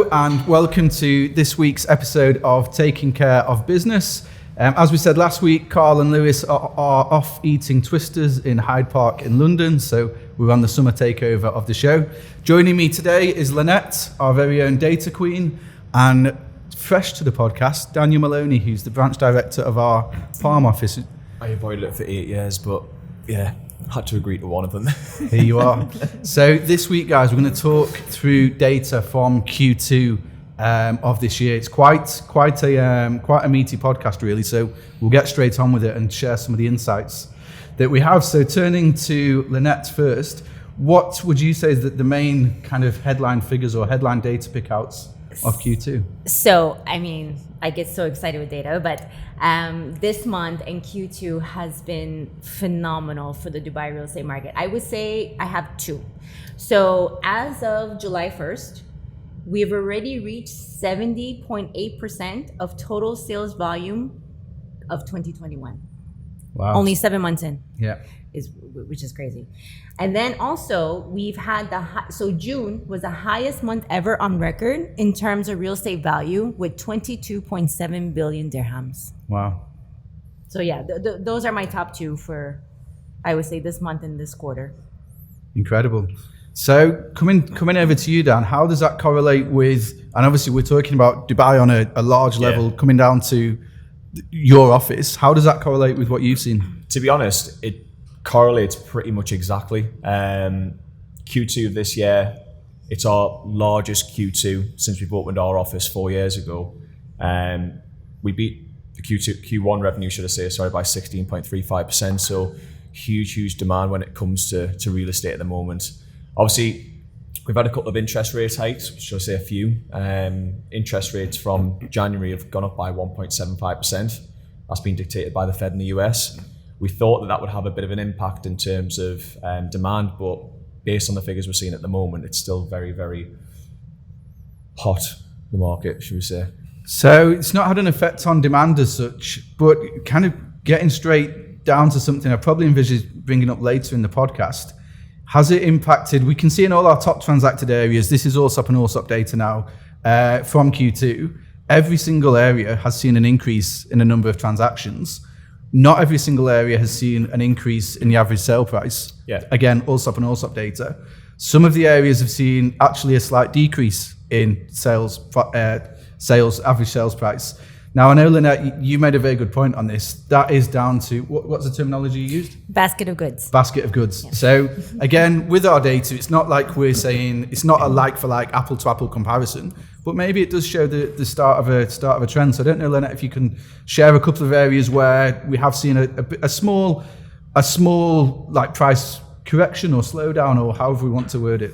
Hello and welcome to this week's episode of Taking Care of Business. As we said last week, Carl and Lewis are off eating twisters in Hyde Park in London, so we're on the summer takeover of the show. Joining me today is Lynnette, our very own data queen, and fresh to the podcast, Daniel Moloney, who's the branch director of our Palm office. I avoided it for 8 years, but yeah, had to agree to one of them. Here you are. So this week, guys, we're going to talk through data from Q2 of this year. It's quite a meaty podcast, really. So we'll get straight on with it and share some of the insights that we have. So turning to Lynnette first, what would you say is the main kind of headline figures or headline data pickouts of Q2? So, I get so excited with data, but this month in Q2 has been phenomenal for the Dubai real estate market. I would say I have two. So as of July 1st, we've already reached 70.8% of total sales volume of 2021. Wow. Only 7 months in. Yeah. Which is crazy. And then also we've had so June was the highest month ever on record in terms of real estate value with 22.7 billion dirhams. Wow. So yeah, those are my top two for, I would say, this month and this quarter. Incredible. So coming over to you, Dan, how does that correlate with, and obviously we're talking about Dubai on a large level, coming down to your office. How does that correlate with what you've seen? To be honest, it correlates pretty much exactly. Q2 of this year, it's our largest Q2 since we've opened our office 4 years ago. We beat the Q1 revenue, by 16.35%. So huge demand when it comes to real estate at the moment. Obviously, we've had a couple of interest rate hikes, a few. Interest rates from January have gone up by 1.75%. That's been dictated by the Fed in the US. We thought that would have a bit of an impact in terms of demand, but based on the figures we're seeing at the moment, it's still very, very hot, the market, should we say. So it's not had an effect on demand as such, but kind of getting straight down to something I probably envisage bringing up later in the podcast. Has it impacted? We can see in all our top transacted areas, this is Allsop and Allsop data now from Q2. Every single area has seen an increase in the number of transactions. Not every single area has seen an increase in the average sale price. Yeah. Again, Allsop and Allsop data. Some of the areas have seen actually a slight decrease in average sales price. Now, I know, Lynnette, you made a very good point on this. That is down to, what's the terminology you used? Basket of goods. Basket of goods. Yeah. So again, with our data, it's not like we're saying, it's not a like for like, apple to apple comparison, but maybe it does show the start of a trend. So I don't know, Lynnette, if you can share a couple of areas where we have seen a small like price correction or slowdown, or however we want to word it.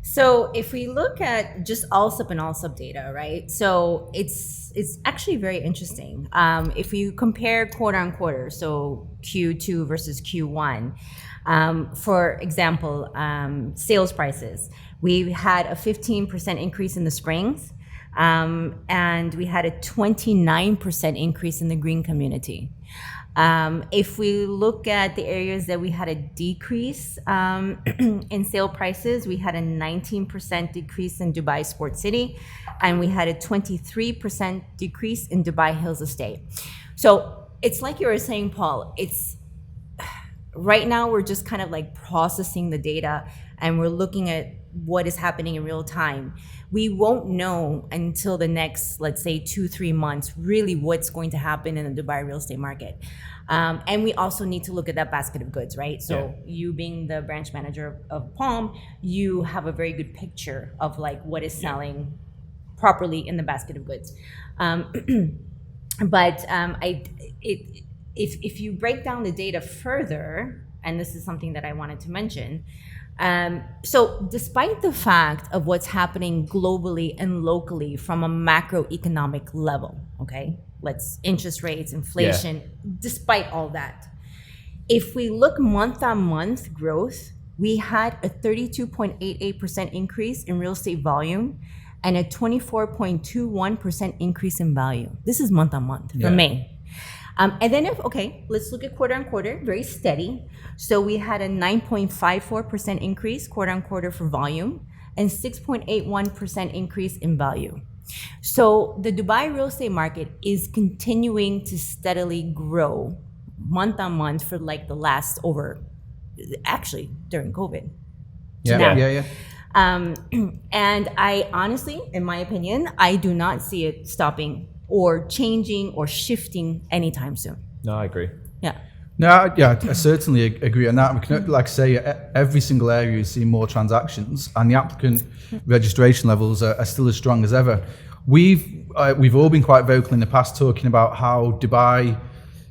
So if we look at just Allsop and Allsop data, right? So it's actually very interesting. If you compare quarter on quarter, so Q2 versus Q1, for example, sales prices, we had a 15% increase in the springs, and we had a 29% increase in the green community. If we look at the areas that we had a decrease in sale prices, we had a 19% decrease in Dubai Sport City, and we had a 23% decrease in Dubai Hills Estate. So it's like you were saying, Paul, it's right now we're just kind of like processing the data and we're looking at what is happening in real time. We won't know until the next, let's say, 2-3 months, really what's going to happen in the Dubai real estate market. And we also need to look at that basket of goods, right? So you being the branch manager of Palm, you have a very good picture of like what is selling properly in the basket of goods. If you break down the data further, and this is something that I wanted to mention, so despite the fact of what's happening globally and locally from a macroeconomic level, okay, interest rates, inflation, despite all that, if we look month on month growth, we had a 32.88% increase in real estate volume and a 24.21% increase in value. This is month on month for May. And then let's look at quarter on quarter, very steady. So we had a 9.54% increase quarter on quarter for volume and 6.81% increase in value. So the Dubai real estate market is continuing to steadily grow month on month for like the last actually during COVID. Yeah. And I honestly, in my opinion, I do not see it stopping or changing or shifting anytime soon. No, I agree. Yeah. No, yeah, I certainly agree on that. We can, like I say, every single area is seeing more transactions, and the applicant registration levels are still as strong as ever. We've all been quite vocal in the past talking about how Dubai.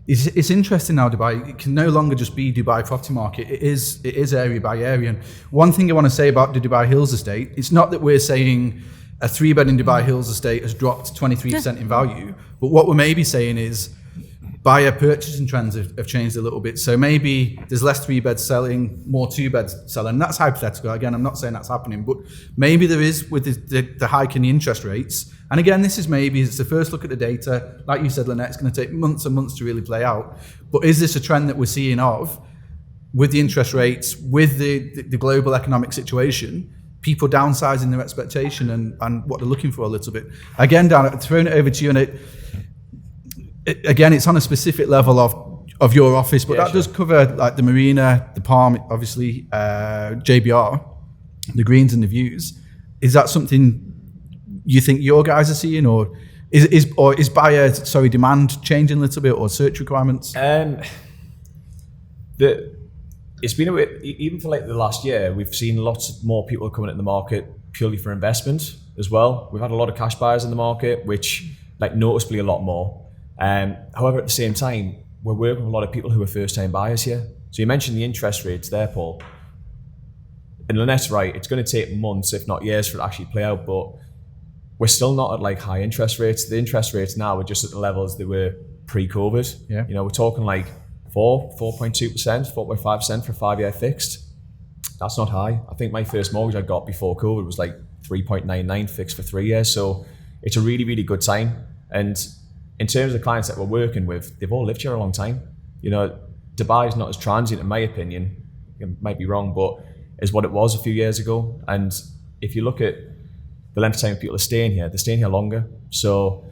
It's interesting now. Dubai, it can no longer just be Dubai property market. It is area by area. And one thing I want to say about the Dubai Hills estate, it's not that we're saying a 3-bed in Dubai Hills estate has dropped 23% in value, but what we're maybe saying is buyer purchasing trends have changed a little bit. So maybe there's less 3-beds selling, more 2-beds selling. That's hypothetical. Again, I'm not saying that's happening, but maybe there is with the hike in the interest rates. And again, this is maybe, it's the first look at the data. Like you said, Lynnette, it's going to take months and months to really play out. But is this a trend that we're seeing of, with the interest rates, with the global economic situation, people downsizing their expectation and what they're looking for a little bit? Again, Dan, throwing it over to you, and again, it's on a specific level of your office, but that does cover like the marina, the Palm, obviously, JBR, the greens and the views. Is that something you think your guys are seeing, or is buyer demand changing a little bit, or search requirements? It's been a bit, even for like the last year, we've seen lots more people coming into the market purely for investment as well. We've had a lot of cash buyers in the market, which like noticeably a lot more. However, at the same time, we're working with a lot of people who are first-time buyers here. So you mentioned the interest rates there, Paul. And Lynnette's right, it's going to take months, if not years, for it to actually play out, but we're still not at like high interest rates. The interest rates now are just at the levels they were pre-COVID. Yeah. You know, we're talking like 4.2%, 4.5% for a 5-year fixed. That's not high. I think my first mortgage I got before COVID was like 3.99 fixed for 3 years. So it's a really, really good time. And in terms of the clients that we're working with, they've all lived here a long time. You know, Dubai is not as transient, in my opinion, it might be wrong, but is what it was a few years ago. And if you look at the length of time people are staying here, they're staying here longer. So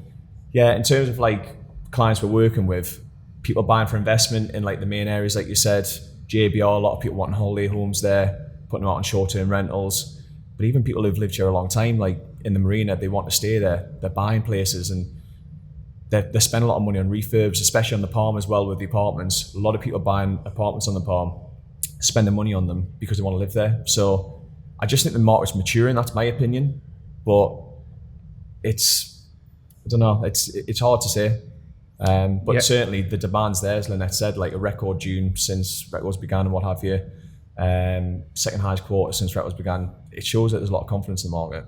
yeah, in terms of like clients we're working with, people buying for investment in like the main areas, like you said, JBR, a lot of people wanting holiday homes there, putting them out on short-term rentals. But even people who've lived here a long time, like in the marina, they want to stay there. They're buying places and they spend a lot of money on refurbs, especially on the Palm as well with the apartments. A lot of people are buying apartments on the Palm, spending money on them because they want to live there. So I just think the market's maturing, that's my opinion. But I don't know, it's hard to say. But certainly the demand's there, as Lynnette said, like a record June since records began and what have you. Second highest quarter since records began. It shows that there's a lot of confidence in the market.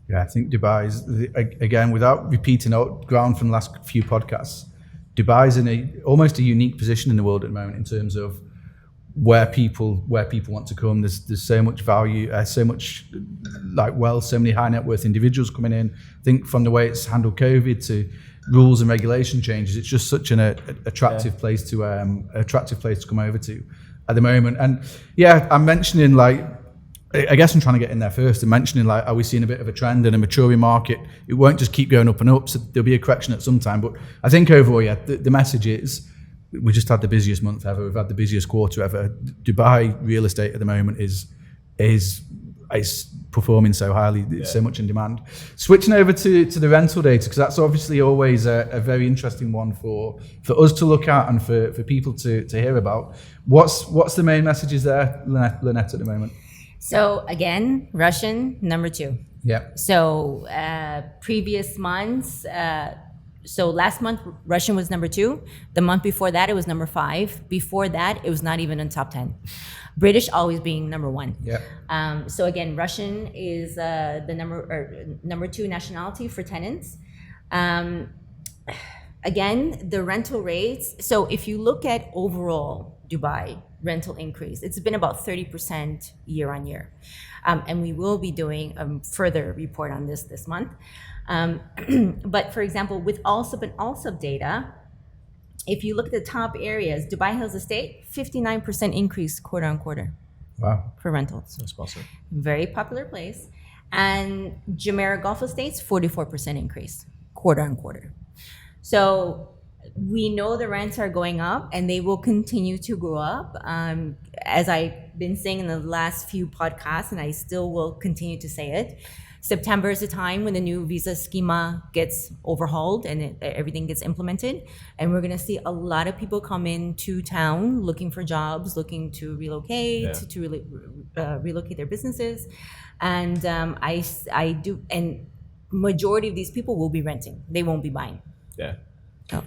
Yeah, I think Dubai's, again, without repeating out ground from the last few podcasts, Dubai's in almost a unique position in the world at the moment in terms of where people want to come. There's so much value, so much like wealth, so many high net worth individuals coming in. I think from the way it's handled COVID to rules and regulation changes, it's just such an attractive place to come over to at the moment. And yeah, I'm mentioning like, I guess I'm trying to get in there first and mentioning like, are we seeing a bit of a trend in a maturing market? It won't just keep going up and up, so there'll be a correction at some time. But I think overall, yeah, the message is we just had the busiest month ever. We've had the busiest quarter ever. Dubai real estate at the moment is performing so highly, so much in demand. Switching over to the rental data, because that's obviously always a very interesting one for us to look at and for people to hear about. What's the main messages there, Lynnette, at the moment? So again, Russian, number 2. Yeah. So previous months, so last month, Russian was number 2. The month before that, it was number 5. Before that, it was not even in top 10. British always being number 1. Yeah. So again, Russian is the number 2 nationality for tenants. Again, the rental rates. So if you look at overall Dubai rental increase, it's been about 30% year on year. And we will be doing a further report on this month. But for example, with ALSUP and ALSUP data, if you look at the top areas, Dubai Hills Estate, 59% increase quarter on quarter. Wow. for rentals. That's possible. Very popular place. And Jumeirah Gulf Estates, 44% increase, quarter on quarter. So we know the rents are going up and they will continue to go up. As I've been saying in the last few podcasts, and I still will continue to say it, September is the time when the new visa schema gets overhauled and everything gets implemented. And we're going to see a lot of people come into town looking for jobs, looking to relocate, to relocate their businesses. And I do, and majority of these people will be renting. They won't be buying. Yeah. Oh.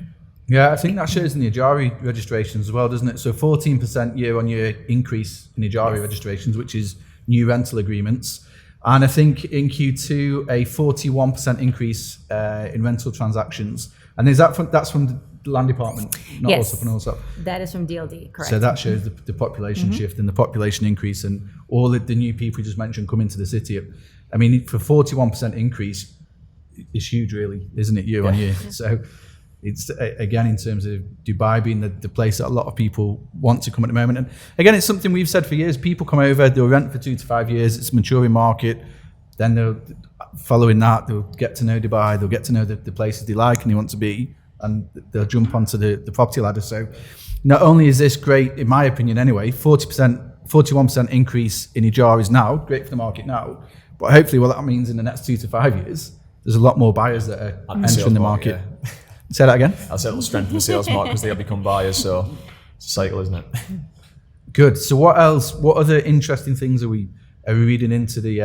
Yeah, I think that shows in the Ijari registrations as well, doesn't it? So 14% year-on-year increase in Ijari registrations, which is new rental agreements. And I think in Q2, a 41% increase in rental transactions. And is that's from the land department, not Yes. also? That is from DLD, correct. So that shows the population shift and the population increase, and all of the new people you just mentioned come into the city. I mean, for 41% increase, it's huge, really, isn't it, year on year? So it's, again, in terms of Dubai being the place that a lot of people want to come at the moment. And again, it's something we've said for years. People come over, they'll rent for 2 to 5 years. It's a maturing market. Then following that, they'll get to know Dubai. They'll get to know the places they like and they want to be, and they'll jump onto the property ladder. So not only is this great, in my opinion anyway, 41% increase in Ijara is now great for the market now, but hopefully what that means in the next 2 to 5 years, there's a lot more buyers that are entering the market. Yeah. Say that again? I'll say it'll strengthen the sales market because they'll become buyers. So it's a cycle, isn't it? Good. So what else? What other interesting things are we reading into the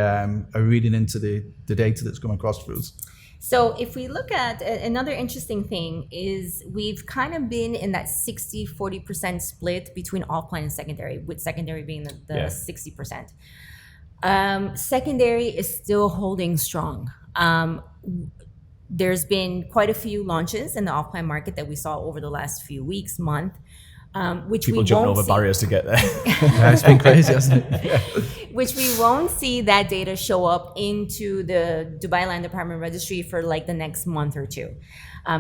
data that's come across for us? So if we look at another interesting thing is we've kind of been in that 60-40% split between off-plan and secondary, with secondary being the 60%. Secondary is still holding strong. There's been quite a few launches in the off-plan market that we saw over the last few weeks, month, which people we jumping won't over see. barriers to get there. Yeah, it's been crazy, hasn't it? Yeah. Which we won't see that data show up into the Dubai Land Department registry for like the next month or two.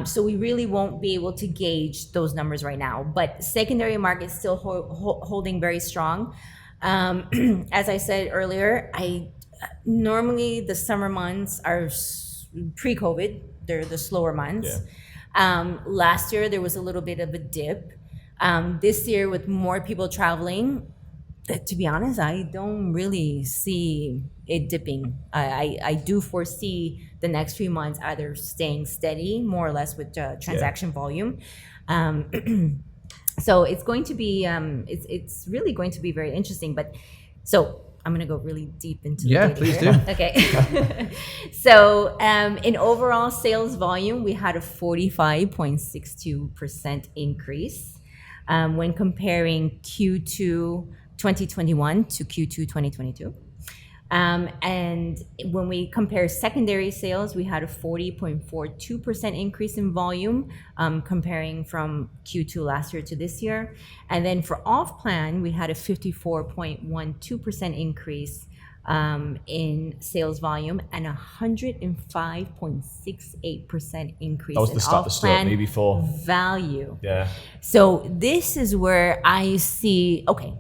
So we really won't be able to gauge those numbers right now. But secondary market is still holding very strong. As I said earlier, normally the summer months are pre-COVID. They're the slower months. Yeah. Last year there was a little bit of a dip. This year with more people traveling, to be honest, I don't really see it dipping. I do foresee the next few months either staying steady, more or less, with transaction volume. So it's going to be, it's really going to be very interesting. But so I'm going to go really deep into the data please here. do. Okay. So in overall sales volume, we had a 45.62% increase when comparing Q2 2021 to Q2 2022. And when we compare secondary sales, we had a 40.42% increase in volume comparing from Q2 last year to this year. And then for off-plan, we had a 54.12% increase in sales volume and 105.68% increase That was in the start off-plan me before. value. Yeah. So this is where I see, okay,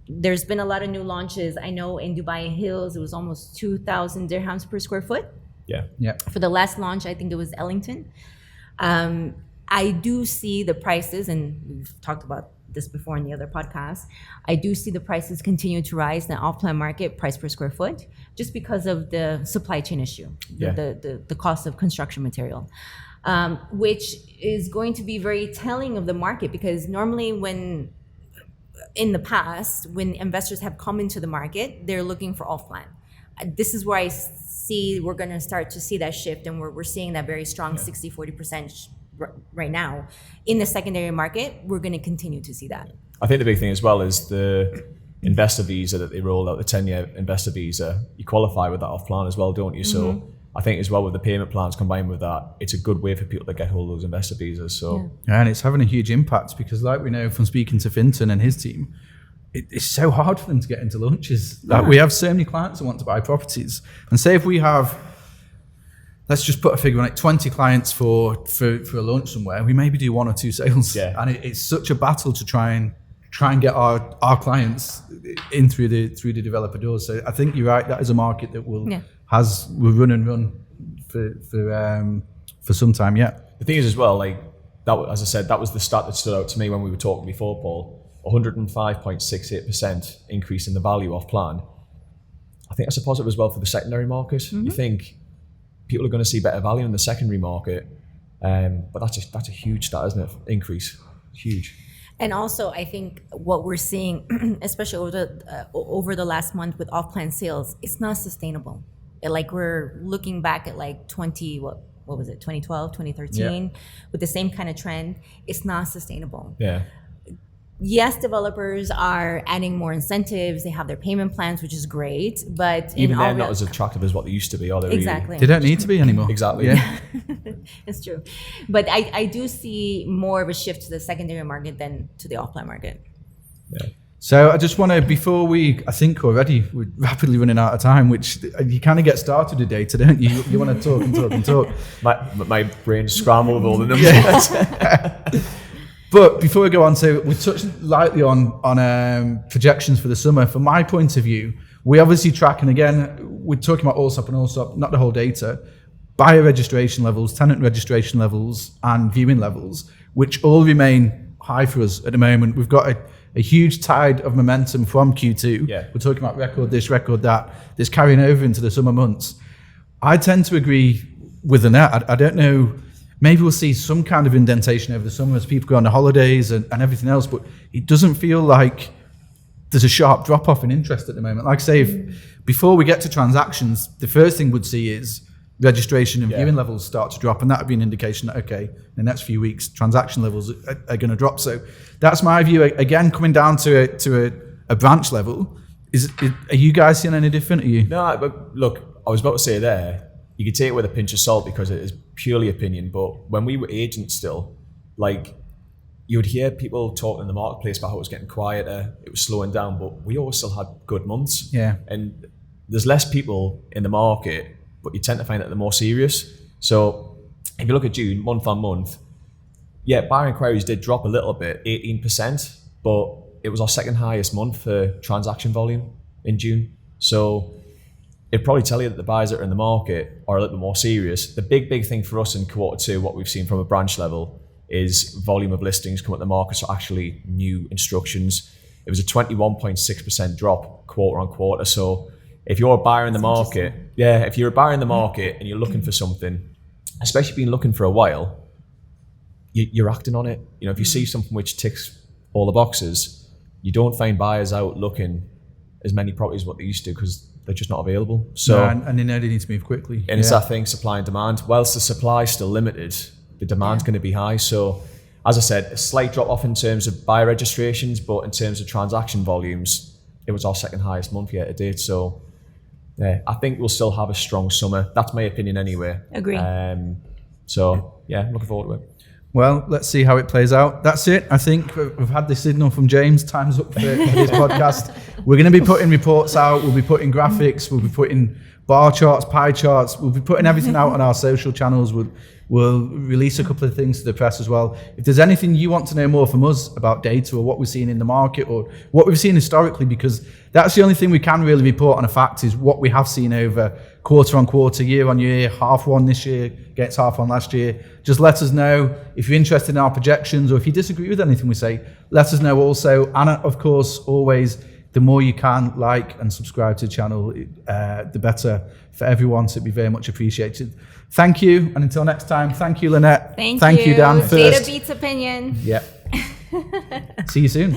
there's been a lot of new launches. I know in Dubai Hills, it was almost 2,000 dirhams per square foot. Yeah. Yeah. For the last launch, I think it was Ellington. I do see the prices, and we've talked about this before in the other podcasts. I do see the prices continue to rise in the off-plan market, price per square foot, just because of the supply chain issue, the cost of construction material, which is going to be very telling of the market, because normally in the past, when investors have come into the market, they're looking for off-plan. This is where I see we're going to start to see that shift, and we're seeing that very strong 60-40% right now. In the secondary market, we're going to continue to see that. I think the big thing as well is the investor visa that they rolled out, the 10-year investor visa. You qualify with that off-plan as well, don't you? Mm-hmm. So I think as well with the payment plans combined with that, it's a good way for people to get hold of those investor visas. So and it's having a huge impact, because like we know from speaking to Finton and his team, it's so hard for them to get into launches. Like we have so many clients that want to buy properties, and say if we have, let's just put a figure on it, 20 clients for a launch somewhere, we maybe do 1 or 2 sales. Yeah. And it's such a battle to try and try and get our clients in through the developer doors. So I think you're right. That is a market that will run and run for some time yet. The thing is as well, like that, as I said, that was the stat that stood out to me when we were talking before, Paul. 105.68% increase in the value off plan. I think that's a positive as well for the secondary market. Mm-hmm. You think people are going to see better value in the secondary market, but that's a huge stat, isn't it? Increase, huge. And also, I think what we're seeing, especially over the last month with off-plan sales, it's not sustainable. Like we're looking back at like 2012, 2013, with the same kind of trend. It's not sustainable. Yeah. Yes, developers are adding more incentives. They have their payment plans, which is great. But even then, not as attractive as what they used to be, are they? Exactly. Really? They don't need to be anymore. Exactly. Yeah. It's true. But I do see more of a shift to the secondary market than to the off-plan market. Yeah. So I just want to, before I think already we're rapidly running out of time, which you kind of get started with data, don't you? You want to talk and talk and talk. My brain's scrambled with all the numbers. Yeah. But before we go on, so we touched lightly on projections for the summer. From my point of view, we obviously track, and again, we're talking about AllSop and AllSop, not the whole data, buyer registration levels, tenant registration levels, and viewing levels, which all remain high for us at the moment. We've got a huge tide of momentum from Q2. Yeah. We're talking about record this, record that, that's carrying over into the summer months. I tend to agree with Lynnette. I don't know, maybe we'll see some kind of indentation over the summer as people go on the holidays and everything else, but it doesn't feel like there's a sharp drop off in interest at the moment. Like I say, if, before we get to transactions, the first thing we'd see is registration and viewing levels start to drop, and that would be an indication that, okay, in the next few weeks, transaction levels are going to drop. So that's my view. Again, coming down to a branch level, are you guys seeing any different? Are you? No, but look, I was about to say there, you could take it with a pinch of salt because it is purely opinion, but when we were agents still, like, you would hear people talking in the marketplace about how it was getting quieter, it was slowing down, but we always still had good months. Yeah. And there's less people in the market, but you tend to find that they're more serious. So if you look at June, month on month, buyer inquiries did drop a little bit, 18%, but it was our second highest month for transaction volume in June. So it'd probably tell you that the buyers that are in the market are a little bit more serious. The big thing for us in Q2, what we've seen from a branch level, is volume of listings come at the market, so actually new instructions. It was a 21.6% drop quarter on quarter. So if you're a buyer in the market, if you're a buyer in the market and you're looking for something, especially if you've been looking for a while, you're acting on it. You know, if you see something which ticks all the boxes, you don't find buyers out looking as many properties as what they used to because they're just not available. So and they know they need to move quickly. And it's that thing, supply and demand. Whilst the supply is still limited, the demand's going to be high. So as I said, a slight drop off in terms of buyer registrations, but in terms of transaction volumes, it was our second highest month yet to date. So I think we'll still have a strong summer. That's my opinion anyway. Agree. So looking forward to it. Well, let's see how it plays out. That's it. I think we've had the signal from James. Time's up for this podcast. We're going to be putting reports out. We'll be putting graphics. We'll be putting bar charts, pie charts. We'll be putting everything out on our social channels. We'll release a couple of things to the press as well. If there's anything you want to know more from us about data or what we're seeing in the market or what we've seen historically, because that's the only thing we can really report on a fact is what we have seen over quarter on quarter, year on year, half one this year against half one last year. Just let us know if you're interested in our projections or if you disagree with anything we say, let us know also. And of course, always, the more you can like and subscribe to the channel, the better for everyone. So it'd be very much appreciated. Thank you. And until next time, thank you, Lynnette. Thank you, Dan. First. Data beats opinion. Yeah. See you soon.